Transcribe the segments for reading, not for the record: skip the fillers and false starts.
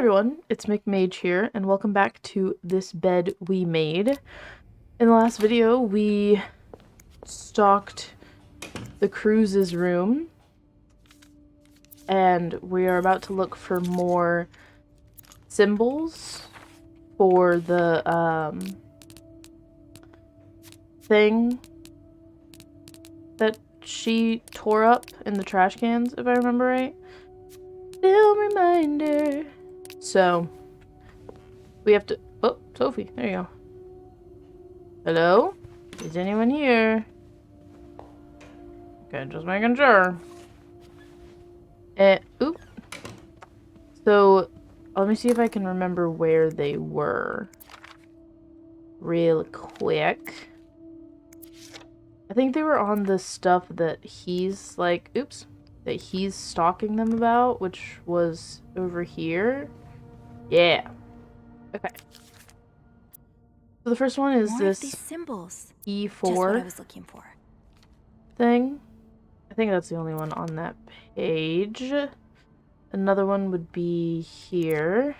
everyone, it's MikMage here, and welcome back to This Bed We Made. In the last video, we stalked the Cruzes room, and we are about to look for more symbols for the, thing that she tore up in the trash cans, if I remember right. Still reminder. So, we have to... Oh, Sophie, there you go. Hello? Is anyone here? Okay, just making sure. Oop. So, let me see if I can remember where they were. Real quick. I think they were on the stuff that he's, like... Oops. That he's stalking them about, which was over here. Yeah. Okay. So the first one is this these symbols. E4 Just what I was looking for. thing. I think that's the only one on that page. Another one would be here.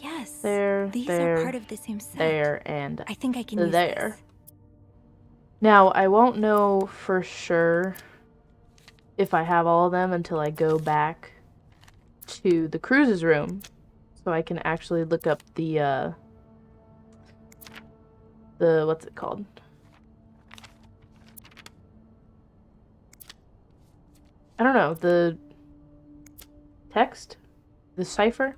Yes. There, these there, are part of the same set. there, and I think I can use there. this. Now, I won't know for sure if I have all of them until I go back to the Cruzes room, so I can actually look up the what's it called? I don't know, the text? The cipher?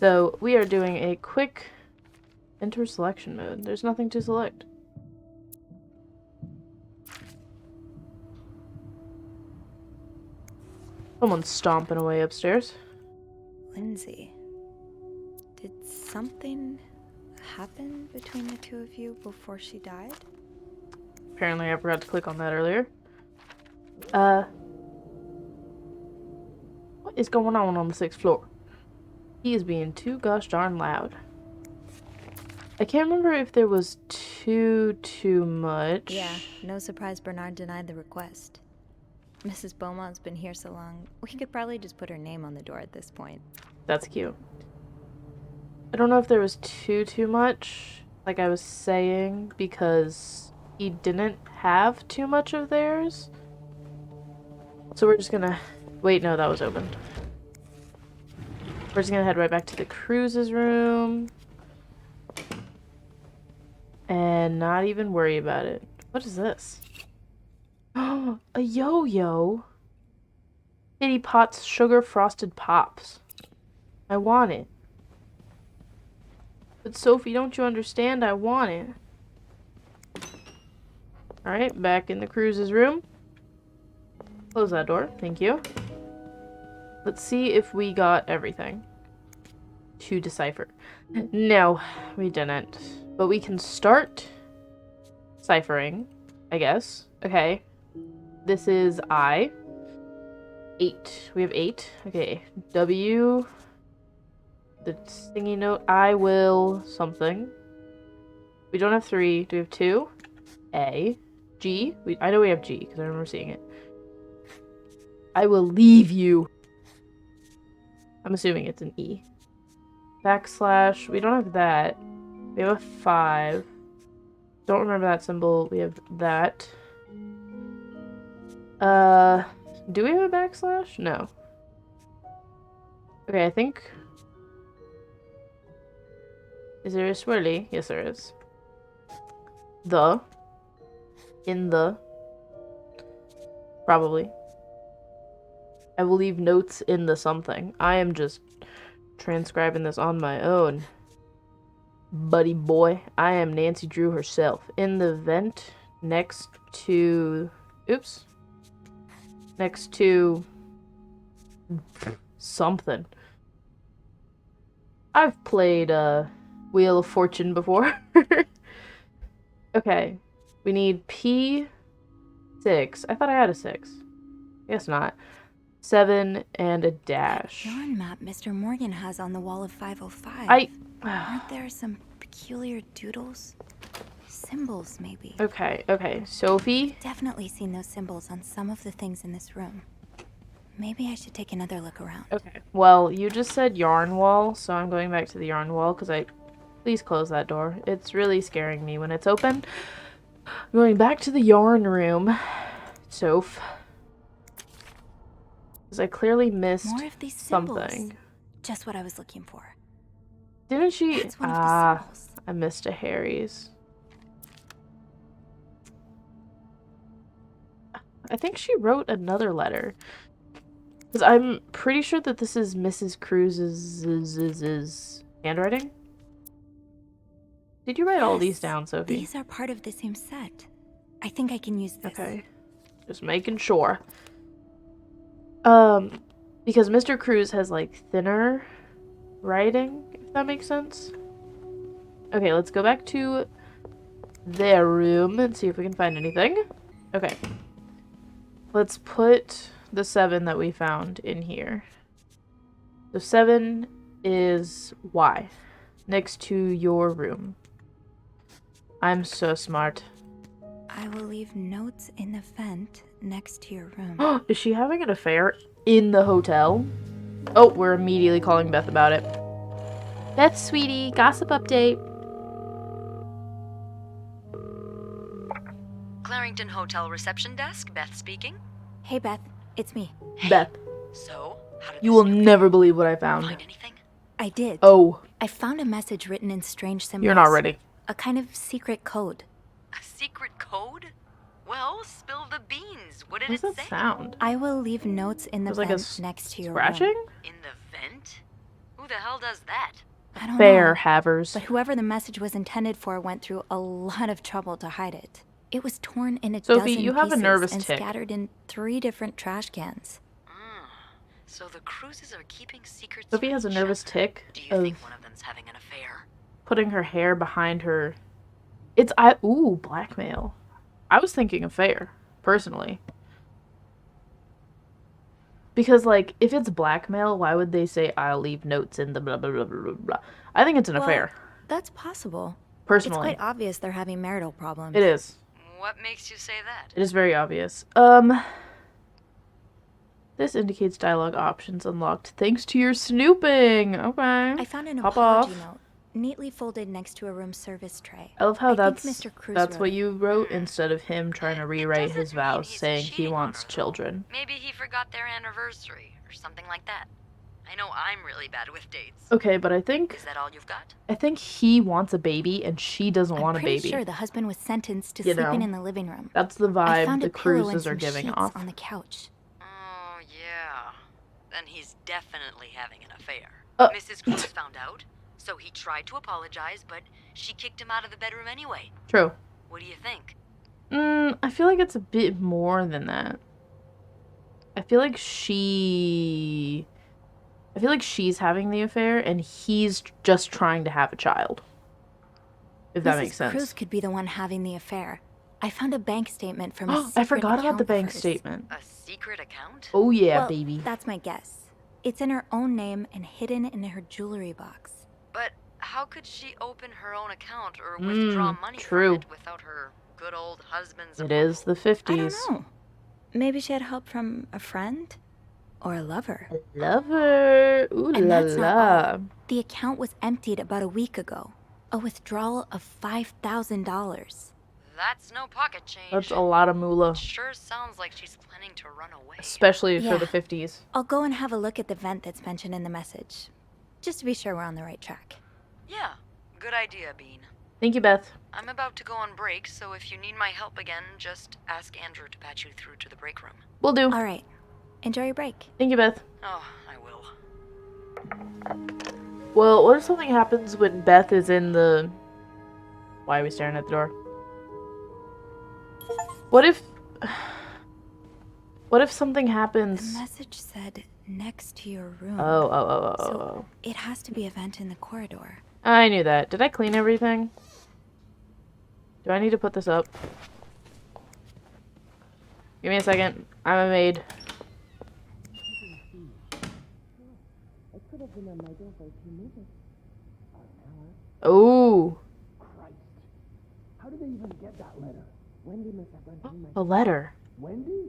So, we are doing a quick enter selection mode. There's nothing to select. Someone's stomping away upstairs. Lindsay, did something happen between the two of you before she died? Apparently I forgot to click on that earlier. What is going on the 6th floor? He is being too gosh darn loud. I can't remember if there was too much. Yeah, no surprise Bernard denied the request. Mrs. Beaumont's been here so long, we could probably just put her name on the door at this point. That's cute. I don't know if there was too much, like I was saying, because he didn't have too much of theirs. So we're just gonna... Wait, no, that was opened. We're just gonna head right back to the Cruzes room. And not even worry about it. What is this? Oh, a yo-yo. Kitty Pot's Sugar Frosted Pops. I want it. But Sophie, don't you understand? I want it. Alright, back in the Cruzes room. Close that door. Thank you. Let's see if we got everything to decipher. No, we didn't. But we can start ciphering, I guess. Okay. This is I. 8. We have 8. Okay. W. The stingy note. I will something. We don't have 3. Do we have 2? A. G. I know we have G because I remember seeing it. I will leave you. I'm assuming it's an E. Backslash. We don't have that. We have a 5. Don't remember that symbol. We have that. Do we have a backslash? No. Okay, I think... Is there a swirly? Yes, there is. The. In the. Probably. I will leave notes in the something. I am just transcribing this on my own. Buddy boy. I am Nancy Drew herself. In the vent next to... Oops. Next to... something. I've played, Wheel of Fortune before. Okay. We need P6. I thought I had a 6. Guess not. 7 and a dash. That yarn map Mr. Morgan has on the wall of 505. Aren't there some peculiar doodles? Symbols, maybe. Okay. Sophie? Definitely seen those symbols on some of the things in this room. Maybe I should take another look around. Okay. Well, you just said yarn wall, so I'm going back to the yarn wall because please close that door. It's really scaring me when it's open. I'm going back to the yarn room, Soph. Because I clearly missed more of these symbols. something. Just what I was looking for. Didn't she? That's one of the symbols. I missed a Harry's. I think she wrote another letter. Because I'm pretty sure that this is Mrs. Cruzes' handwriting. Did you write all these down, Sophie? These are part of the same set. I think I can use this. Okay. Just making sure. Because Mr. Cruz has, like, thinner writing, if that makes sense. Okay, let's go back to their room and see if we can find anything. Okay. Let's put the 7 that we found in here. So 7 is Y, next to your room. I'm so smart. I will leave notes in the vent next to your room. Is she having an affair in the hotel? Oh, we're immediately calling Beth about it. Beth, sweetie, gossip update. Clarington Hotel reception desk, Beth speaking. Hey, Beth. It's me. Hey. Beth. So, how did You will never believe what I found. find anything? I did. Oh. I found a message written in strange symbols. You're not ready. A kind of secret code. A secret code? Well, spill the beans. What did What does it that say? sound? I will leave notes in the There's like vent next to your Scratching? room. In the vent? Who the hell does that? I don't Fair know. havers. But whoever the message was intended for went through a lot of trouble to hide it. It was torn in a Sophie, dozen you have a pieces nervous and tick. scattered in 3 different trash cans. So the Cruzes are keeping secrets. Sophie from has a each nervous other. tick Do you of think one of them's having an affair? putting her hair behind her. Ooh, blackmail. I was thinking affair, personally. Because, like, if it's blackmail, why would they say, I'll leave notes in the blah, blah, blah, blah, blah. I think it's an affair, That's possible. personally. It's quite obvious they're having marital problems. It is. What makes you say that? It is very obvious. This indicates dialogue options unlocked thanks to your snooping. Okay. I found an Pop apology off. note, neatly folded next to a room service tray. I love how think that's Mr. Cruz what wrote it. you wrote instead of him trying to rewrite his Doesn't mean vows he's saying he cheating on wants her, though. children. Maybe he forgot their anniversary or something like that. I know I'm really bad with dates. Okay, but I think Is that all you've got? he wants a baby and she doesn't want a I'm pretty baby. sure the husband was sentenced to You sleeping know, in the living room. That's the I vibe found the a pillow and Cruzes are some giving sheets off. on the couch. Oh, yeah. Then he's definitely having an affair. Uh. Mrs. Cruz found out, so he tried to apologize, but she kicked him out of the bedroom anyway. True. What do you think? I feel like it's a bit more than that. I feel like she's having the affair and he's just trying to have a child. If that makes sense. Cruz could be the one having the affair. I found a bank statement from a Oh, secret I forgot about account the of bank hers. statement. A secret account? Oh yeah, Well, baby. that's my guess. It's in her own name and hidden in her jewelry box. But how could she open her own account or withdraw money true. from it without her good old husband's It is the approval? 50s. I don't know. Maybe she had help from a friend or a lover. Lover. Ooh And la that's not la. all. The account was emptied about a week ago. A withdrawal of $5,000. That's no pocket change. That's a lot of moolah. Sure sounds like she's planning to run away. Especially Yeah. for the 50s. I'll go and have a look at the vent that's mentioned in the message. Just to be sure we're on the right track. Yeah, good idea, Bean. Thank you, Beth. I'm about to go on break, so if you need my help again, just ask Andrew to patch you through to the break room. Will do. All right. Enjoy your break. Thank you, Beth. Oh, I will. Well, what if something happens when Beth is in the... Why are we staring at the door? What if something The happens... message said next to your room. Oh. So it has to be a vent in the corridor. I knew that. Did I clean everything? Do I need to put this up? Give me a second. I'm a maid. Oh. Christ. How did they even get that letter? Wendy must have run through my... A letter. Wendy?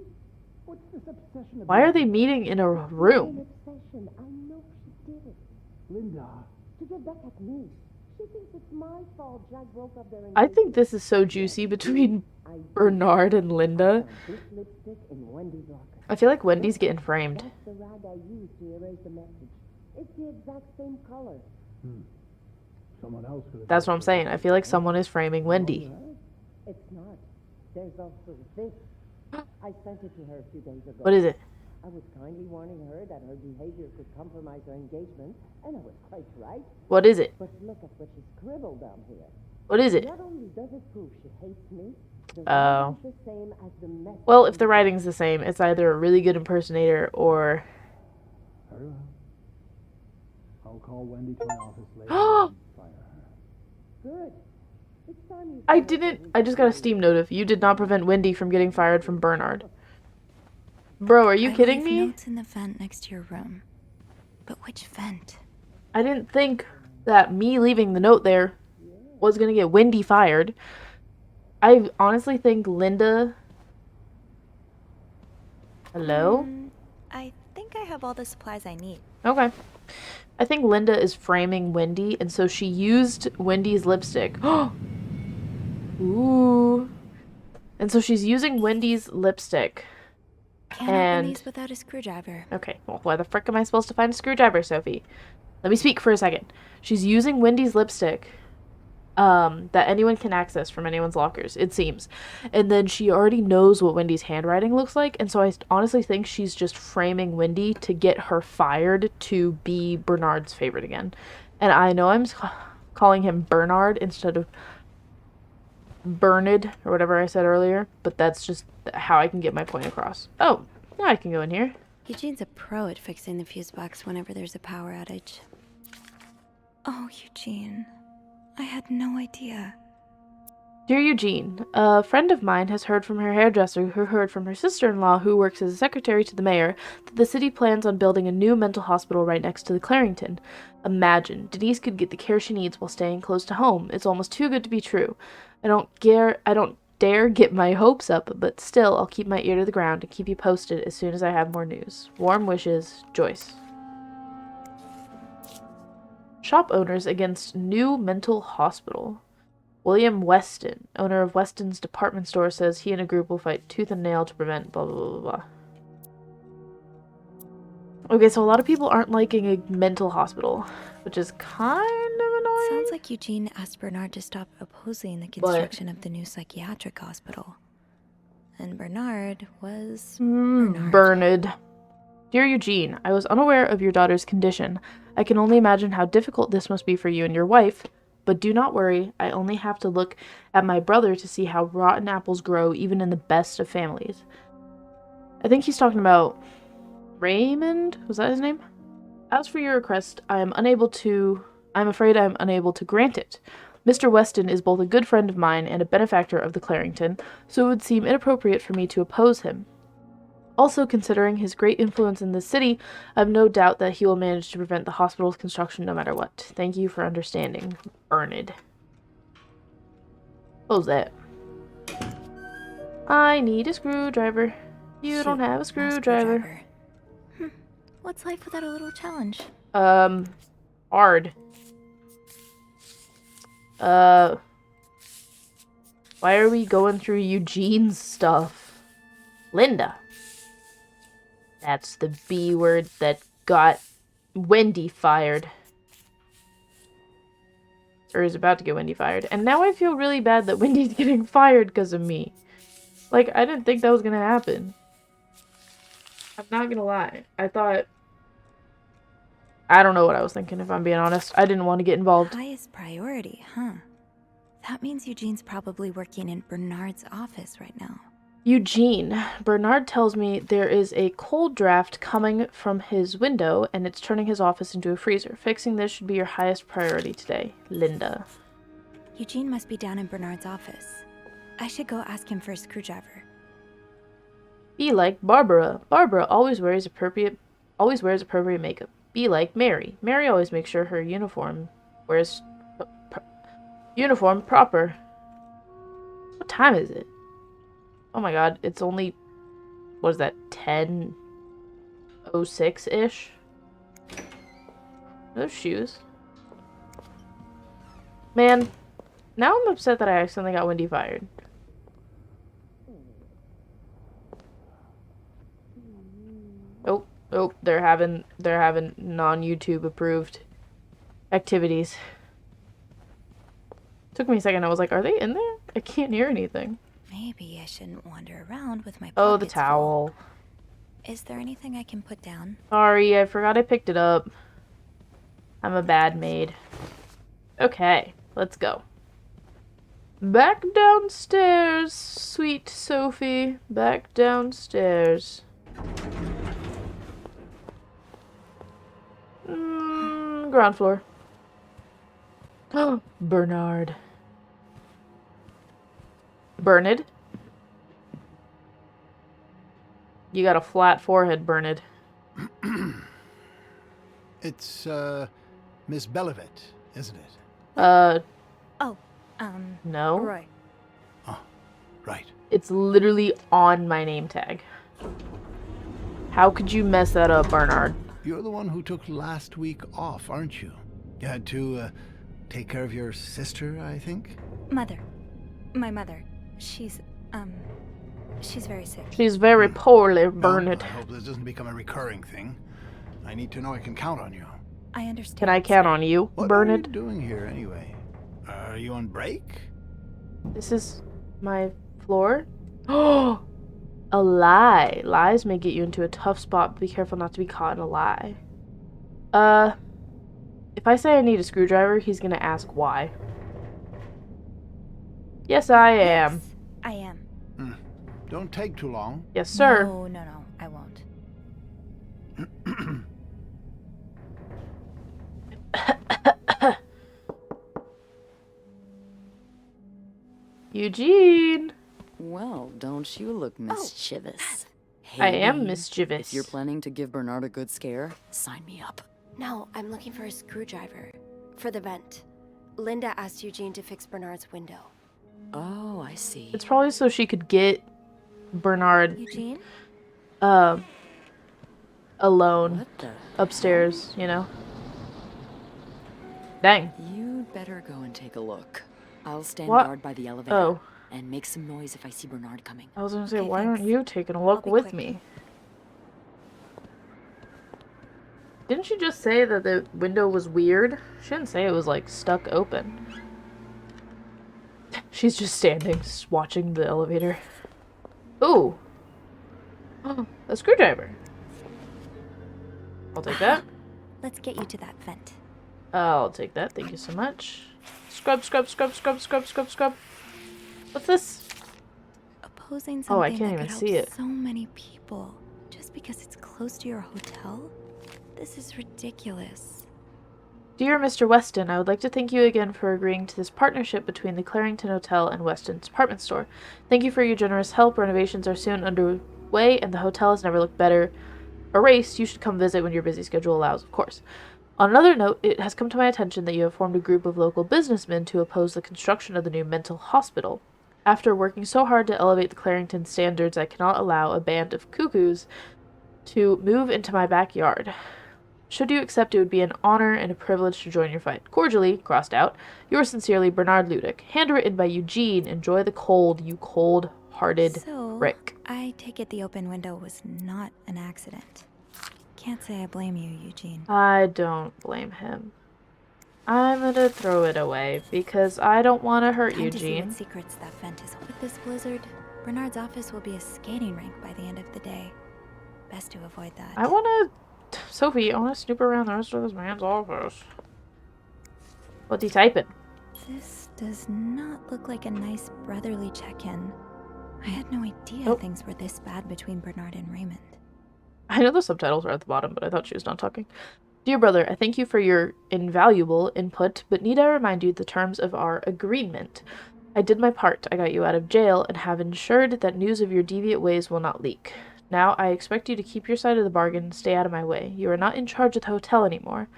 What's this obsession about? Why are they meeting in a room? Obsession. I know she did it. Linda. To get back at me. She thinks it's my fault Jack broke up their I think this is so juicy between Bernard and Linda. This lipstick in Wendy's locker. I feel like Wendy's getting framed. That's the rag I used to erase the message. It's the exact same color. Someone else could have. That's what I'm saying. I feel like someone is framing Wendy. It's not. There's also this. I sent it to her a few days ago. What is it? I was kindly warning her that her behavior could compromise her engagement, and I was quite right. What is it? But look at what she scribbled down here. What is it? Not only does it prove she hates me, the Oh. writing's the same as the message. Well, if the writing's the same, it's either a really good impersonator or... Very well. I'll call Wendy to my office later and fire her. Good. It's time you I just got a Steam notif. You did not prevent Wendy from getting fired from Bernard. Bro, are you kidding me? Notes in the vent next to your room. But which vent? I didn't think that me leaving the note there was gonna get Wendy fired. I honestly think Linda... Hello? I think I have all the supplies I need. Okay. I think Linda is framing Wendy, and so she used Wendy's lipstick. Ooh. And so she's using Wendy's lipstick. Can't open these without a screwdriver. Okay, well, why the frick am I supposed to find a screwdriver, Sophie? Let me speak for a second. She's using Wendy's lipstick that anyone can access from anyone's lockers, it seems. And then she already knows what Wendy's handwriting looks like, and so I honestly think she's just framing Wendy to get her fired to be Bernard's favorite again. And I know I'm calling him Bernard instead of Bernard, or whatever I said earlier, but that's just how I can get my point across. Oh, now I can go in here. Eugene's a pro at fixing the fuse box whenever there's a power outage. Oh, Eugene. I had no idea. Dear Eugene, a friend of mine has heard from her hairdresser who heard from her sister-in-law who works as a secretary to the mayor that the city plans on building a new mental hospital right next to the Clarington. Imagine, Denise could get the care she needs while staying close to home. It's almost too good to be true. I don't dare get my hopes up, but still, I'll keep my ear to the ground and keep you posted as soon as I have more news. Warm wishes, Joyce. Shop owners against new mental hospital. William Weston, owner of Weston's department store, says he and a group will fight tooth and nail to prevent blah, blah, blah, blah. Okay, so a lot of people aren't liking a mental hospital, which is kind of annoying. Sounds like Eugene asked Bernard to stop opposing the construction of the new psychiatric hospital. And Bernard was... Bernard. Dear Eugene, I was unaware of your daughter's condition. I can only imagine how difficult this must be for you and your wife. But do not worry, I only have to look at my brother to see how rotten apples grow even in the best of families. I think he's talking about Raymond? Was that his name? As for your request, I'm afraid I'm unable to grant it. Mr. Weston is both a good friend of mine and a benefactor of the Clarington, so it would seem inappropriate for me to oppose him. Also, considering his great influence in the city, I have no doubt that he will manage to prevent the hospital's construction no matter what. Thank you for understanding, Bernard. What was that? I need a screwdriver. You don't have a screwdriver. What's life without a little challenge? Hard. Why are we going through Eugene's stuff? Linda. That's the B word that got Wendy fired. Or is about to get Wendy fired. And now I feel really bad that Wendy's getting fired because of me. Like, I didn't think that was gonna happen. I'm not gonna lie. I don't know what I was thinking, if I'm being honest. I didn't want to get involved. Highest priority, huh? That means Eugene's probably working in Bernard's office right now. Eugene, Bernard tells me there is a cold draft coming from his window and it's turning his office into a freezer. Fixing this should be your highest priority today. Linda. Eugene must be down in Bernard's office. I should go ask him for a screwdriver. Be like Barbara. Barbara always wears appropriate makeup. Be like Mary. Mary always makes sure her uniform wears uniform proper. What time is it? Oh my god, it's only what is that, 10:06-ish? Those shoes. Man, now I'm upset that I accidentally got Wendy fired. Oh, they're having non-YouTube approved activities. Took me a second. I was like, are they in there? I can't hear anything. Maybe I shouldn't wander around with my pockets Oh, the towel. full. Is there anything I can put down? Sorry, I forgot I picked it up. I'm a bad maid. Okay, let's go. Back downstairs, sweet Sophie. Back downstairs. Ground floor. Oh, Bernard. Bernard? You got a flat forehead, Bernard. It's, Miss Belivet, isn't it? No. Roy. Oh, right. It's literally on my name tag. How could you mess that up, Bernard? You're the one who took last week off, aren't you? You had to, take care of your sister, I think? Mother. My mother. She's very sick. She's very poorly, Bernard. I hope this doesn't become a recurring thing. I need to know I can count on you. I understand. Can I count on you, What Bernard? are you doing here, anyway? Are you on break? This is my floor. Oh, a lie. Lies may get you into a tough spot, but be careful not to be caught in a lie. If I say I need a screwdriver, he's gonna ask why. Yes, I am. Yes, I am. Don't take too long. Yes, sir. No, I won't. Eugene. Well, don't you look mischievous? I am Haley, mischievous. If you're planning to give Bernard a good scare, sign me up. No, I'm looking for a screwdriver. For the vent. Linda asked Eugene to fix Bernard's window. Oh, I see. It's probably so she could get Bernard Eugene? alone What the? upstairs, you know? Dang. You'd better go and take a look. I'll stand What? guard by the elevator Oh. and make some noise if I see Bernard coming. I was gonna say, Okay, why aren't thanks. you taking a look I'll be with quick. me? Didn't you just say that the window was weird? She didn't say it was, like, stuck open. She's just standing, just watching the elevator. Ooh. Oh, a screwdriver. I'll take that. Let's get you to that vent. I'll take that. Thank you so much. Scrub, scrub, scrub, scrub, scrub, scrub, scrub. What's this? Opposing Oh, I something can't that even could see help it. so many people just because it's close to your hotel? This is ridiculous. Dear Mr. Weston, I would like to thank you again for agreeing to this partnership between the Clarington Hotel and Weston's department store. Thank you for your generous help. Renovations are soon underway, and the hotel has never looked better. Erased, you should come visit when your busy schedule allows, of course. On another note, it has come to my attention that you have formed a group of local businessmen to oppose the construction of the new mental hospital. After working so hard to elevate the Clarington standards, I cannot allow a band of cuckoos to move into my backyard. Should you accept, it would be an honor and a privilege to join your fight. Cordially, crossed out, yours sincerely, Bernard Ludick. Handwritten by Eugene. Enjoy the cold, you cold-hearted So, Rick. I take it the open window was not an accident. Can't say I blame you, Eugene. I don't blame him. I'm gonna throw it away because I don't want to hurt Time to see Eugene. what secrets that vent is. With this blizzard, Bernard's office will be a skating rink by the end of the day. Best to avoid that. I want to... Sophie, I want to snoop around the rest of this man's office. What's he typing? This does not look like a nice brotherly check-in. I had no idea Nope. things were this bad between Bernard and Raymond. I know the subtitles are at the bottom, but I thought she was not talking. Dear brother, I thank you for your invaluable input, but need I remind you the terms of our agreement? I did my part. I got you out of jail and have ensured that news of your deviant ways will not leak. Now I expect you to keep your side of the bargain and stay out of my way. You are not in charge of the hotel anymore.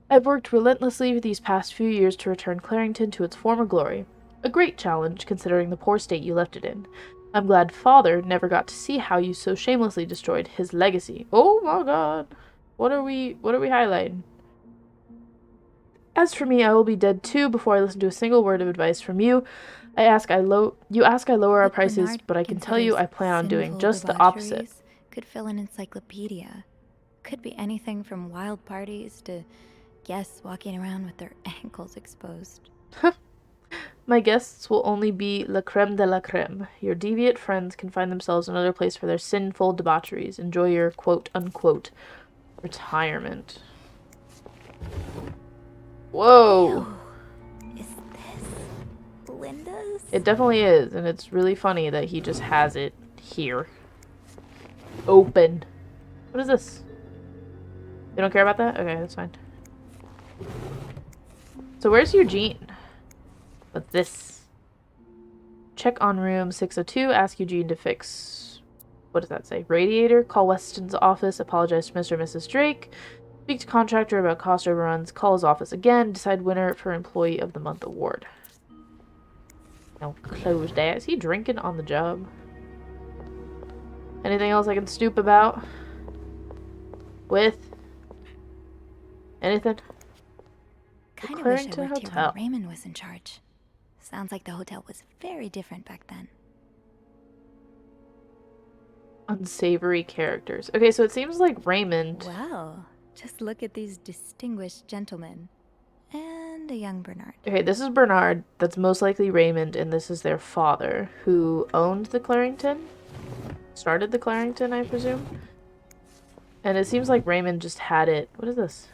I've worked relentlessly these past few years to return Clarington to its former glory. A great challenge, considering the poor state you left it in. I'm glad Father never got to see how you so shamelessly destroyed his legacy. Oh my god. What are we highlighting? As for me, I will be dead too before I listen to a single word of advice from you. You ask I lower our What prices, Bernard but I can tell you I plan on doing just the opposite. could fill an encyclopedia. Could be anything from wild parties to guests walking around with their ankles exposed. My guests will only be la creme de la creme. Your deviant friends can find themselves another place for their sinful debaucheries. Enjoy your quote-unquote retirement. Whoa! Ew. Is this Linda's? It definitely is, and it's really funny that he just has it here. Open. What is this? You don't care about that? Okay, that's fine. So where's Eugene? What's this? Check on room 602. Ask Eugene to fix... What does that say? Radiator. Call Weston's office. Apologize to Mr. and Mrs. Drake. Speak to contractor about cost overruns. Call his office again. Decide winner for Employee of the Month award. Now close that. Is he drinking on the job? Anything else I can stoop about? With? Anything? Kind of wish I Clarington worked here Hotel. when Raymond was in charge. Sounds like the hotel was very different back then. Unsavory characters. Okay, so it seems like Raymond... Wow, just look at these distinguished gentlemen. And a young Bernard. Okay, this is Bernard. That's most likely Raymond, and this is their father, who owned the Clarington. Started the Clarington, I presume. And it seems like Raymond just had it. What is this?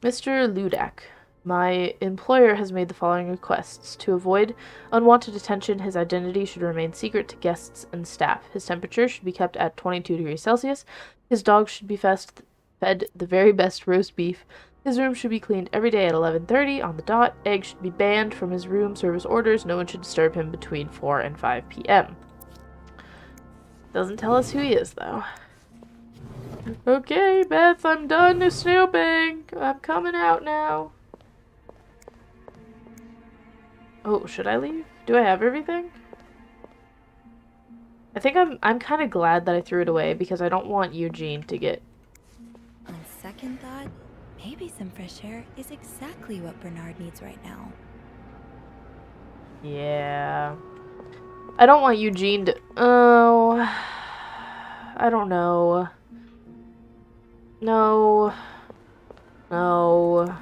Mr. Ludak, my employer has made the following requests. To avoid unwanted attention, his identity should remain secret to guests and staff. His temperature should be kept at 22 degrees Celsius. His dogs should be fed the very best roast beef. His room should be cleaned every day at 11:30 on the dot. Eggs should be banned from his room. Service orders. No one should disturb him between 4 and 5 p.m. Doesn't tell us who he is, though. Okay, Beth, I'm done snooping. I'm coming out now. Oh, should I leave? Do I have everything? I think I'm kind of glad that I threw it away because I don't want Eugene to get... On second thought, maybe some fresh air is exactly what Bernard needs right now. Yeah. I don't want Eugene to... Oh... I don't know. No. No.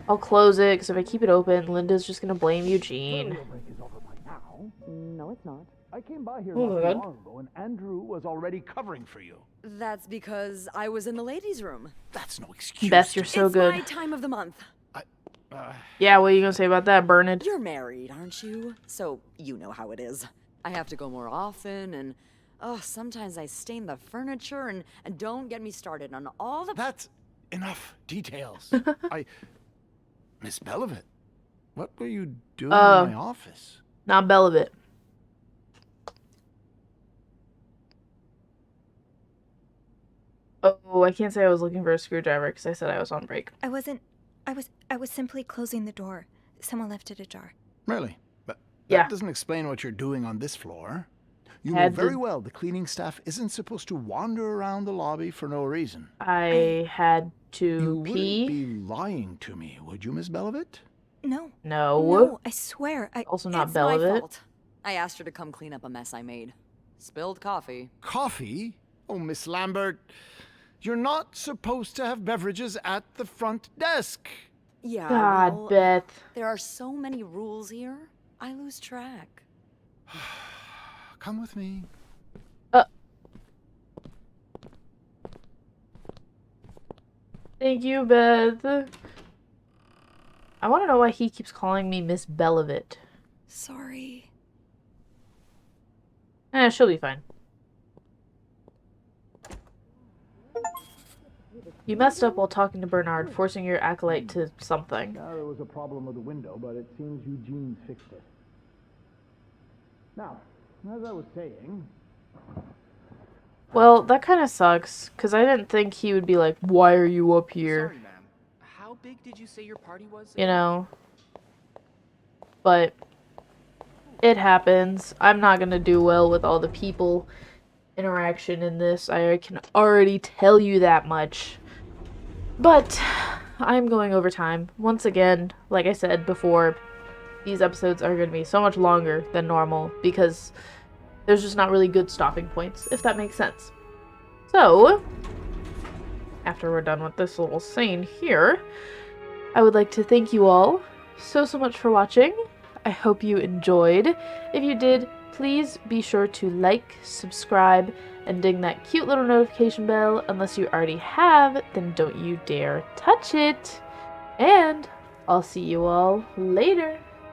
I'll close it, because if I keep it open, Linda's just gonna blame Eugene. No, it's not. I came by here Oh not my too God. long ago, and Andrew was already covering for you. That's because I was in the ladies' room. That's no excuse. Beth, you're so It's good. my time of the month. Yeah, what are you gonna say about that, Bernard? You're married, aren't you? So you know how it is. I have to go more often, and sometimes I stain the furniture, and don't get me started on all the... That's enough details. Miss Belivet, what were you doing in my office? Not Belovit. Oh, I can't say I was looking for a screwdriver because I said I was on break. I was simply closing the door. Someone left it ajar. Really? But Yeah. that doesn't explain what you're doing on this floor. You know very well the cleaning staff isn't supposed to wander around the lobby for no reason. I had to You pee. wouldn't be lying to me, would you, Miss Belivet? No. No. No, I swear. Also not It's my Belovit. fault. I asked her to come clean up a mess I made. Spilled coffee. Coffee? Oh, Miss Lambert, you're not supposed to have beverages at the front desk. Yeah, God, well, Beth. there are so many rules here. I lose track. Come with me. Thank you, Beth. I want to know why he keeps calling me Miss Belovit. Sorry. She'll be fine. You messed up while talking to Bernard, forcing your acolyte to something. Now, there was a problem with the window, but it seems Eugene fixed it. Now, as I was saying... Well, that kind of sucks, because I didn't think he would be like, why are you up here? Sorry, ma'am. How big did you say your party was? You know? But It happens. I'm not gonna do well with all the people interaction in this. I can already tell you that much. But I'm going over time. Once again, like I said before, these episodes are going to be so much longer than normal because there's just not really good stopping points, if that makes sense. So, after we're done with this little scene here, I would like to thank you all so much for watching. I hope you enjoyed. If you did, please be sure to like, subscribe, and ding that cute little notification bell. Unless you already have, then don't you dare touch it. And I'll see you all later.